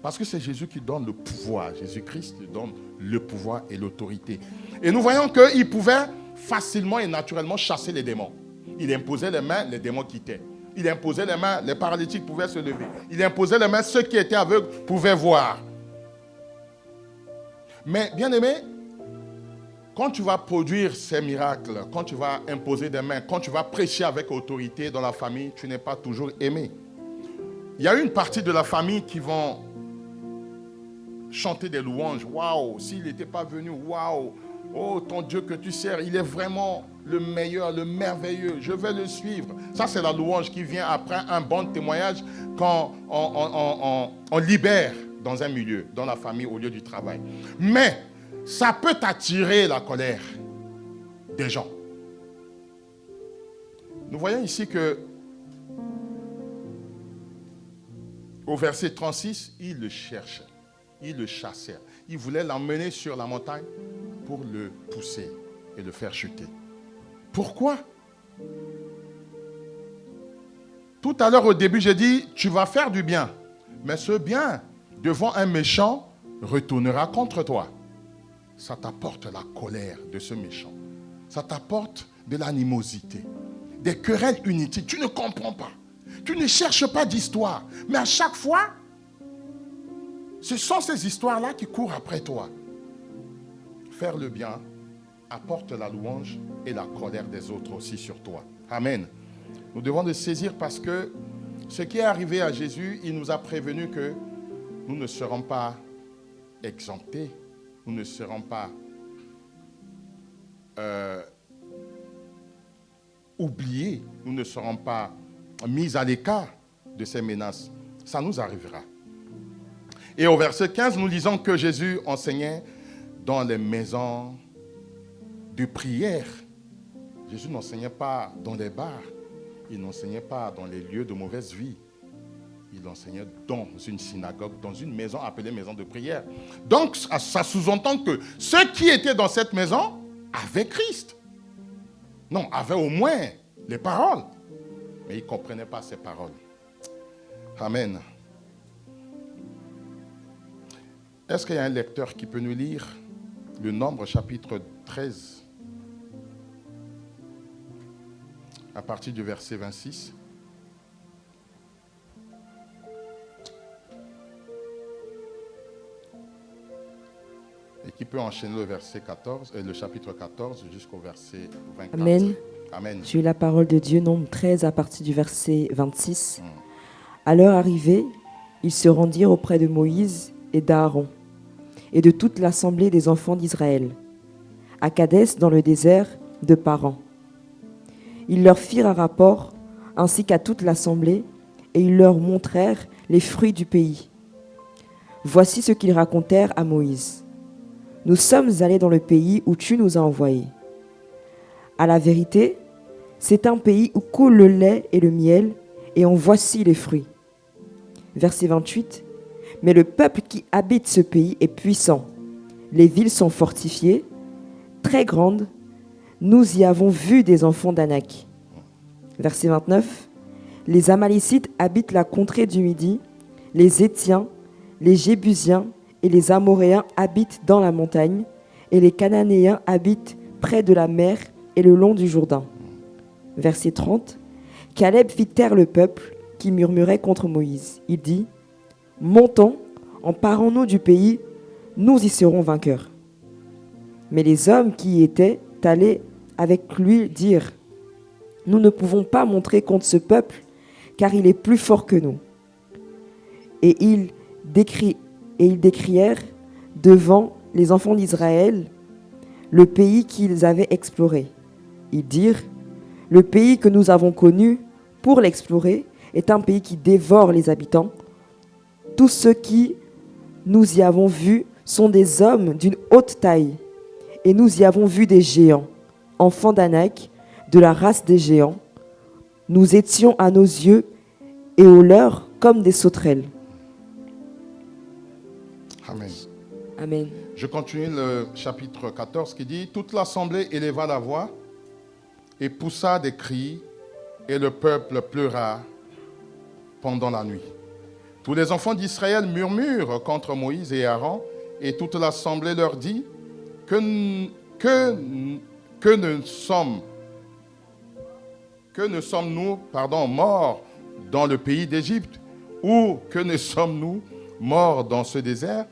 Parce que c'est Jésus qui donne le pouvoir. Jésus-Christ donne le pouvoir et l'autorité. Et nous voyons qu'il pouvait facilement et naturellement chasser les démons. Il imposait les mains, les démons quittaient. Il imposait les mains, les paralytiques pouvaient se lever. Il imposait les mains, ceux qui étaient aveugles pouvaient voir. Mais bien aimé, quand tu vas produire ces miracles, quand tu vas imposer des mains, quand tu vas prêcher avec autorité dans la famille, tu n'es pas toujours aimé. Il y a une partie de la famille qui vont chanter des louanges. Waouh, s'il n'était pas venu, waouh, oh ton Dieu que tu sers, il est vraiment le meilleur, le merveilleux, je vais le suivre. Ça, c'est la louange qui vient après un bon témoignage quand on libère dans un milieu, dans la famille, au lieu du travail. Mais ça peut attirer la colère des gens. Nous voyons ici que au verset 36, il le cherchait, il le chassait. Il voulait l'emmener sur la montagne pour le pousser et le faire chuter. Pourquoi? Tout à l'heure au début, j'ai dit, tu vas faire du bien. Mais ce bien, devant un méchant, retournera contre toi. Ça t'apporte la colère de ce méchant. Ça t'apporte de l'animosité, des querelles inutiles. Tu ne comprends pas. Tu ne cherches pas d'histoire. Mais à chaque fois, ce sont ces histoires-là qui courent après toi. Faire le bien apporte la louange et la colère des autres aussi sur toi. Amen. Nous devons le saisir parce que ce qui est arrivé à Jésus, il nous a prévenu que nous ne serons pas exemptés. Nous ne serons pas oubliés, nous ne serons pas mis à l'écart de ces menaces. Ça nous arrivera. Et au verset 15, nous lisons que Jésus enseignait dans les maisons de prière. Jésus n'enseignait pas dans les bars. Il n'enseignait pas dans les lieux de mauvaise vie. Il enseignait dans une synagogue, dans une maison appelée maison de prière. Donc, ça sous-entend que ceux qui étaient dans cette maison avaient Christ. Non, avaient au moins les paroles. Mais ils ne comprenaient pas ces paroles. Amen. Est-ce qu'il y a un lecteur qui peut nous lire le Nombre chapitre 13 à partir du verset 26? Et qui peut enchaîner le verset 14, le chapitre 14 jusqu'au verset 24. Amen. Amen. J'ai eu la parole de Dieu, Nombre 13, à partir du verset 26. À l'heure arrivée, ils se rendirent auprès de Moïse et d'Aaron et de toute l'assemblée des enfants d'Israël, à Kadès dans le désert de Paran. Ils leur firent un rapport, ainsi qu'à toute l'assemblée, et ils leur montrèrent les fruits du pays. Voici ce qu'ils racontèrent à Moïse. Nous sommes allés dans le pays où tu nous as envoyés. À la vérité, c'est un pays où coule le lait et le miel, et en voici les fruits. Verset 28. Mais le peuple qui habite ce pays est puissant. Les villes sont fortifiées, très grandes. Nous y avons vu des enfants d'Anak. Verset 29. Les Amalécites habitent la contrée du Midi. Les Étiens, les Jébusiens et les Amoréens habitent dans la montagne. Et les Cananéens habitent près de la mer et le long du Jourdain. Verset 30. Caleb fit taire le peuple qui murmurait contre Moïse. Il dit: Montons, emparons-nous du pays, nous y serons vainqueurs. Mais les hommes qui y étaient allés avec lui dirent: Nous ne pouvons pas montrer contre ce peuple, car il est plus fort que nous. Et ils décrièrent devant les enfants d'Israël le pays qu'ils avaient exploré. Ils dirent: Le pays que nous avons connu pour l'explorer est un pays qui dévore les habitants. Tous ceux qui nous y avons vus sont des hommes d'une haute taille, et nous y avons vu des géants, enfants d'Anak, de la race des géants. Nous étions à nos yeux et aux leurs comme des sauterelles. Amen. Amen. Je continue le chapitre 14 qui dit: Toute l'assemblée éleva la voix et poussa des cris, et le peuple pleura pendant la nuit. Tous les enfants d'Israël murmurent contre Moïse et Aaron, et toute l'assemblée leur dit: Que ne sommes-nous morts dans le pays d'Égypte, ou que ne sommes-nous morts dans ce désert?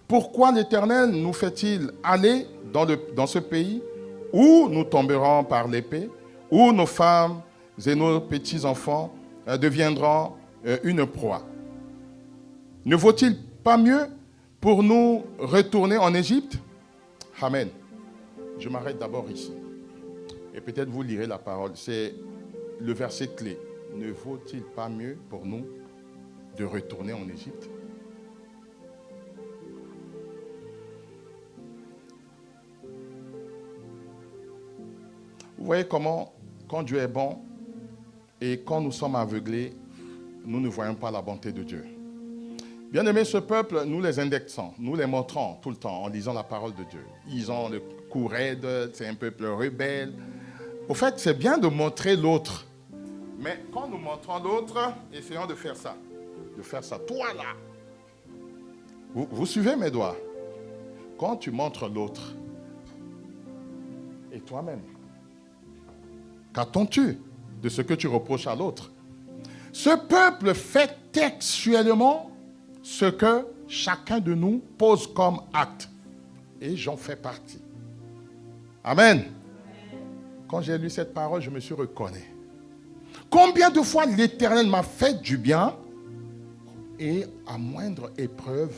Pourquoi l'Éternel nous fait-il aller dans ce pays où nous tomberons par l'épée, où nos femmes et nos petits-enfants deviendront une proie? Ne vaut-il pas mieux pour nous retourner en Égypte? Amen. Je m'arrête d'abord ici. Et peut-être vous lirez la parole. C'est le verset clé. Ne vaut-il pas mieux pour nous de retourner en Égypte? Vous voyez comment, quand Dieu est bon et quand nous sommes aveuglés, nous ne voyons pas la bonté de Dieu. Bien aimé, ce peuple, nous les indexons, nous les montrons tout le temps en lisant la parole de Dieu. Ils ont le cou raide, c'est un peuple rebelle. Au fait, c'est bien de montrer l'autre. Mais quand nous montrons l'autre, essayons de faire ça. De faire ça. Toi là. Vous suivez mes doigts. Quand tu montres l'autre et toi-même, qu'attends-tu de ce que tu reproches à l'autre? Ce peuple fait textuellement ce que chacun de nous pose comme acte. Et j'en fais partie. Amen. Quand j'ai lu cette parole, je me suis reconnu. Combien de fois l'Éternel m'a fait du bien et à moindre épreuve,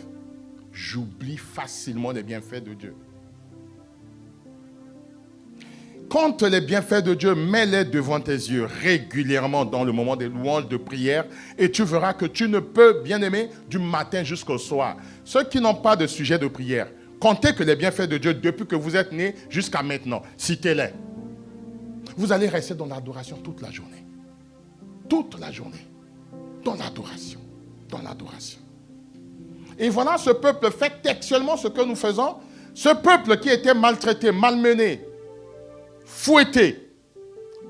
j'oublie facilement les bienfaits de Dieu. compte les bienfaits de Dieu, mets-les devant tes yeux régulièrement dans le moment des louanges de prière et tu verras que tu ne peux, bien aimer, du matin jusqu'au soir. Ceux qui n'ont pas de sujet de prière, comptez que les bienfaits de Dieu depuis que vous êtes nés jusqu'à maintenant, citez-les. Vous allez rester dans l'adoration toute la journée. Toute la journée. Dans l'adoration. Dans l'adoration. Et voilà, ce peuple fait textuellement ce que nous faisons. Ce peuple qui était maltraité, malmené, fouetté,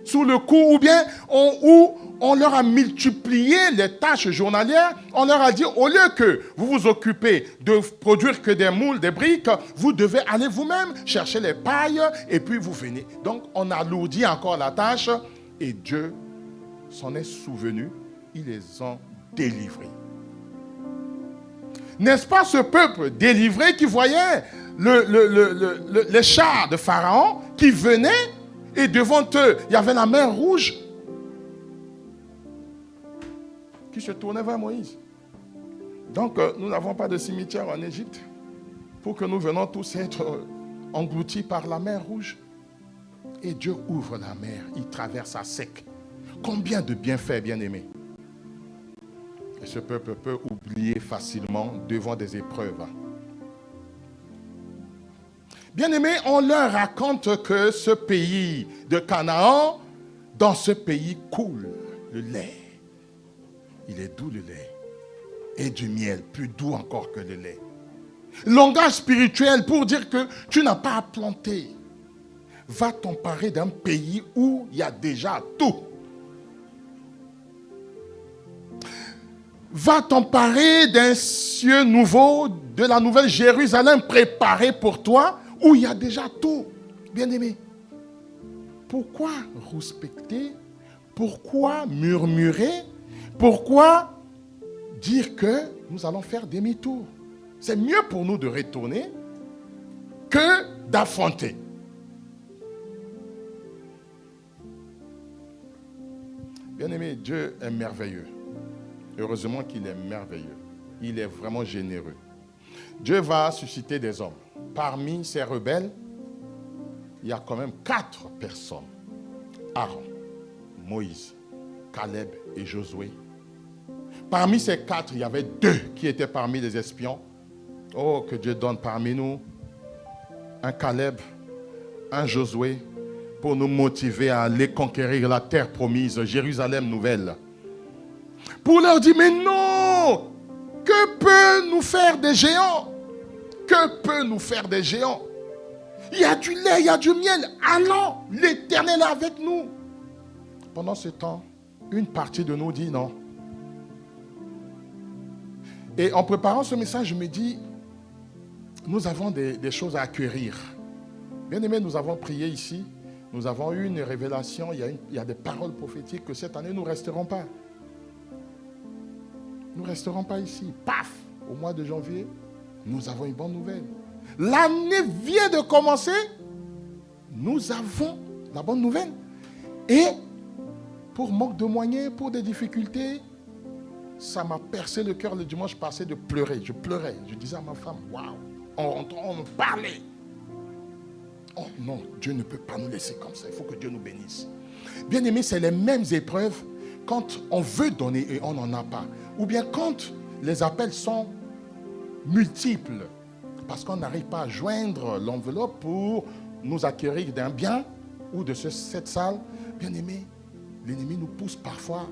sous le coup, ou bien on leur a multiplié les tâches journalières, on leur a dit, au lieu que vous vous occupez de produire que des moules, des briques, vous devez aller vous-même chercher les pailles et puis vous venez. Donc, on alourdit encore la tâche et Dieu s'en est souvenu, ils les ont délivrés. N'est-ce pas ce peuple délivré qui voyait les chars de Pharaon qui venaient et devant eux, il y avait la mer rouge qui se tournait vers Moïse. Donc, nous n'avons pas de cimetière en Égypte pour que nous venons tous être engloutis par la mer rouge. Et Dieu ouvre la mer, il traverse à sec. Combien de bienfaits, bien-aimés. Et ce peuple peut oublier facilement devant des épreuves. Bien-aimés, on leur raconte que ce pays de Canaan, dans ce pays coule le lait. Il est doux le lait. Et du miel, plus doux encore que le lait. Langage spirituel pour dire que tu n'as pas à planter. Va t'emparer d'un pays où il y a déjà tout. Va t'emparer d'un cieux nouveau, de la nouvelle Jérusalem préparée pour toi, où il y a déjà tout. Bien-aimé, pourquoi rouspecter? Pourquoi murmurer? Pourquoi dire que nous allons faire demi-tour? C'est mieux pour nous de retourner que d'affronter. Bien-aimé, Dieu est merveilleux. Heureusement qu'il est merveilleux. Il est vraiment généreux. Dieu va susciter des hommes. Parmi ces rebelles, il y a quand même 4 personnes. Aaron, Moïse, Caleb et Josué. Parmi ces 4, il y avait 2 qui étaient parmi les espions. Oh, que Dieu donne parmi nous un Caleb, un Josué, pour nous motiver à aller conquérir la terre promise, Jérusalem nouvelle. Pour leur dire, mais non, que peut nous faire des géants? Que peut nous faire des géants? Il y a du lait, il y a du miel. Allons, l'Éternel est avec nous. Pendant ce temps, une partie de nous dit non. Et en préparant ce message, je me dis, nous avons des choses à acquérir. Bien aimé, nous avons prié ici. Nous avons eu une révélation. Il y a des paroles prophétiques que cette année, nous ne resterons pas. Nous ne resterons pas ici. Paf! Au mois de janvier, nous avons une bonne nouvelle. L'année vient de commencer. Nous avons la bonne nouvelle. Et pour manque de moyens, pour des difficultés, ça m'a percé le cœur le dimanche passé de pleurer. Je pleurais. Je disais à ma femme, waouh! En rentrant, on me parlait. Oh non, Dieu ne peut pas nous laisser comme ça. Il faut que Dieu nous bénisse. Bien aimé, c'est les mêmes épreuves quand on veut donner et on n'en a pas. Ou bien quand les appels sont multiples. Parce qu'on n'arrive pas à joindre l'enveloppe pour nous acquérir d'un bien ou de cette salle. Bien aimé, l'ennemi nous pousse parfois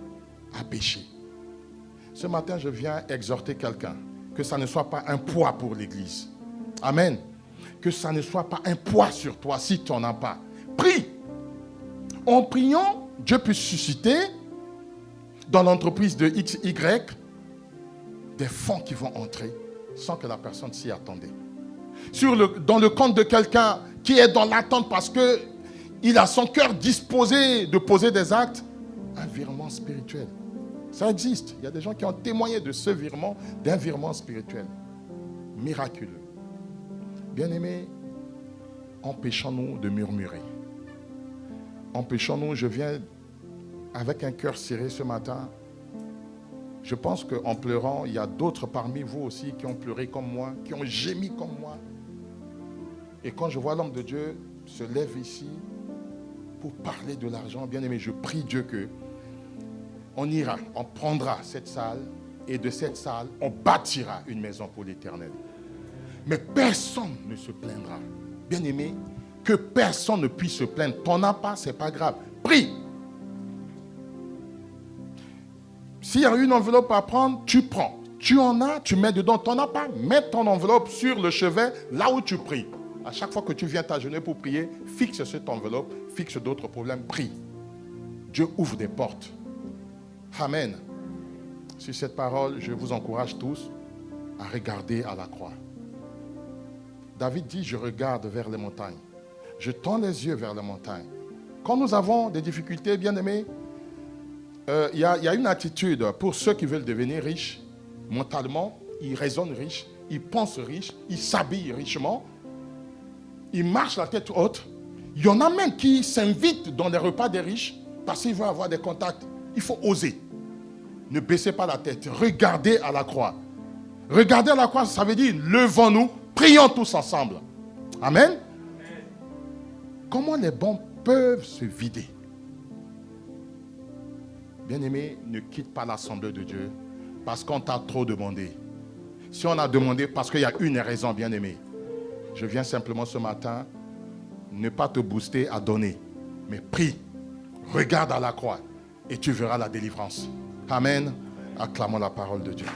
à pécher. Ce matin, je viens exhorter quelqu'un. Que ça ne soit pas un poids pour l'Église. Amen. Que ça ne soit pas un poids sur toi si tu n'en as pas. Prie. En priant, Dieu peut susciter dans l'entreprise de XY des fonds qui vont entrer sans que la personne s'y attendait. Dans le compte de quelqu'un qui est dans l'attente parce qu'il a son cœur disposé de poser des actes, un virement spirituel. Ça existe. Il y a des gens qui ont témoigné de ce virement, d'un virement spirituel. Miraculeux. Bien-aimés, empêchons-nous de murmurer. Empêchons-nous, je viens avec un cœur serré ce matin. Je pense qu'en pleurant, il y a d'autres parmi vous aussi qui ont pleuré comme moi, qui ont gémi comme moi. Et quand je vois l'homme de Dieu se lève ici, pour parler de l'argent. Bien aimé, je prie Dieu que on ira, on prendra cette salle et de cette salle, on bâtira une maison pour l'Éternel. Mais personne ne se plaindra. Bien aimé, que personne ne puisse se plaindre. T'en as pas, c'est pas grave. Prie. S'il y a une enveloppe à prendre, tu prends. Tu en as, tu mets dedans. T'en as pas, mets ton enveloppe sur le chevet, là où tu pries. À chaque fois que tu viens t'agenouiller pour prier, fixe cette enveloppe, fixe d'autres problèmes, prie. Dieu ouvre des portes. Amen. Sur cette parole, je vous encourage tous à regarder à la croix. David dit, je regarde vers les montagnes. Je tends les yeux vers les montagnes. Quand nous avons des difficultés, bien aimés, il y a une attitude pour ceux qui veulent devenir riches, mentalement, ils raisonnent riches, ils pensent riches, ils s'habillent richement, ils marchent la tête haute. Il y en a même qui s'invitent dans les repas des riches parce qu'ils veulent avoir des contacts. Il faut oser. Ne baissez pas la tête. Regardez à la croix. Regardez à la croix, ça veut dire levons-nous, prions tous ensemble. Amen. Amen. Comment les bons peuvent se vider? Bien-aimé, ne quitte pas l'assemblée de Dieu parce qu'on t'a trop demandé. Si on a demandé parce qu'il y a une raison, bien-aimé, je viens simplement ce matin ne pas te booster à donner, mais prie, regarde à la croix et tu verras la délivrance. Amen. Acclamons la parole de Dieu.